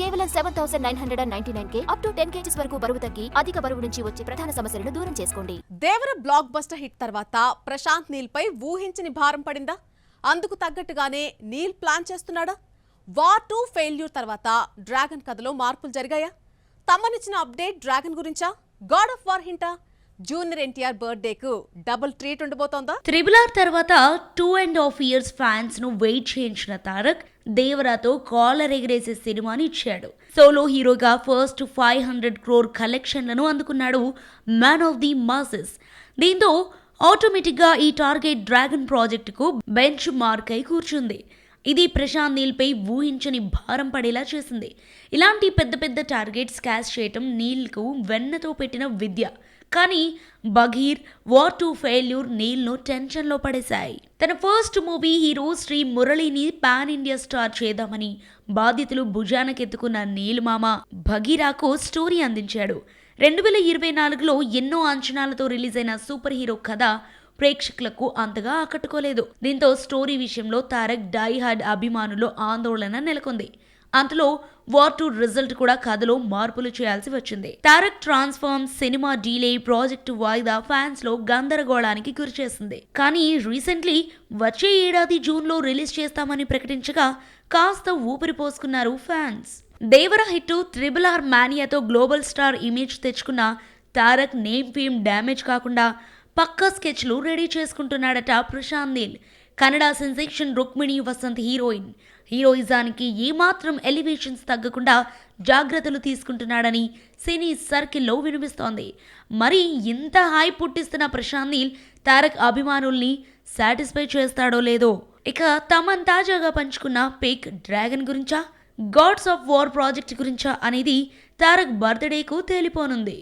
కేవలం 7,999K up to 10 kgs వరకు బరువు తగ్గి అధిక బరువు నుంచి వచ్చే ప్రధాన సమస్యలను దూరం చేసుకోండి. దేవర బ్లాక్ బస్టర్ హిట్ తర్వాత ప్రశాంత్ నీల్ పై ఊహించని భారం పడిందా? అందుకు తగ్గట్టుగానే నీల్ ప్లాన్ చేస్తున్నాడా? వార్ 2 ఫెయిల్యూర్ తర్వాత డ్రాగన్ కథలో మార్పులు జరిగాయా? తమనిచ్చిన అప్డేట్ డ్రాగన్ గురించా? గాడ్ ఆఫ్ వార్ హింటా? జూనియర్ ఎన్టీఆర్ బర్త్డేకు డబుల్ ట్రీట్ ఉండబోతోందా? RRR తర్వాత 2.5 years ఫ్యాన్స్ ను వెయిట్ చేయించిన తారక్ దేవరాతో కాలర్ ఎగరేసే సినిమాని ఇచ్చాడు. సోలో హీరోగా ఫస్ట్ 500 crore కలెక్షన్లను అందుకున్నాడు మ్యాన్ ఆఫ్ ది మాసెస్. దీంతో ఆటోమేటిక్గా ఈ టార్గెట్ డ్రాగన్ ప్రాజెక్టుకు బెంచ్ మార్క్ అయి కూర్చుంది. ఇది ప్రశాంత్ నీల్ పై ఊహించని భారం పడేలా చేసింది. ఇలాంటి పెద్ద పెద్ద టార్గెట్స్ క్యాష్ చేయటం నీల్కు వెన్నతో పెట్టిన విద్య. కానీ బఘీర్, వార్ 2 ఫెయిల్యూర్ నీల్ను టెన్షన్లో పడేశాయి. తన ఫస్ట్ మూవీ హీరో శ్రీ మురళిని పాన్ ఇండియా స్టార్ చేద్దామని బాధ్యతలు భుజానకెత్తుకున్న నీల్ మామ బఘీరాకు స్టోరీ అందించాడు. 2024లో ఎన్నో అంచనాలతో రిలీజ్ అయిన సూపర్ హీరో కథ ప్రేక్షకులకు అంతగా ఆకట్టుకోలేదు. దీంతో స్టోరీ విషయంలో తారక్ డై హార్డ్ అభిమానుల్లో ఆందోళన నెలకొంది. అంతలో వార్ 2 రిజల్ట్ కూడా కథలో మార్పులు చేయాల్సి వచ్చింది. Tarak transform, cinema delay, project వాయిదా ఫ్యాన్స్ లో గందరగోళానికి గురిచేసింది. కానీ రీసెంట్లీ వచ్చే ఏడాది జూన్లో రిలీజ్ చేస్తామని ప్రకటించగా కాస్త ఊపిరి పోసుకున్నారు ఫ్యాన్స్. దేవర హిట్ RRR మానియాతో గ్లోబల్ స్టార్ ఇమేజ్ తెచ్చుకున్న తారక్ నేమ్ ఫేమ్ డ్యామేజ్ కాకుండా పక్కా స్కెచ్లు రెడీ చేసుకుంటున్నాడట ప్రశాంత్ నీల్. కన్నడ సెన్సేషన్ రుక్మిణి వసంత్ హీరోయిజానికి ఏమాత్రం ఎలివేషన్స్ తగ్గకుండా జాగ్రత్తలు తీసుకుంటున్నాడని సినీ సర్కిల్లో వినిపిస్తోంది. మరి ఇంత హై పుట్టిస్తున్న ప్రశాంత్ నీల్ తారక్ అభిమానుల్ని సాటిస్ఫై చేస్తాడో లేదో. ఇక తమన్ తాజాగా పంచుకున్న పిక్ డ్రాగన్ గురించా, గాడ్స్ ఆఫ్ వార్ ప్రాజెక్ట్ గురించా అనేది తారక్ బర్త్డేకు తేలిపోనుంది.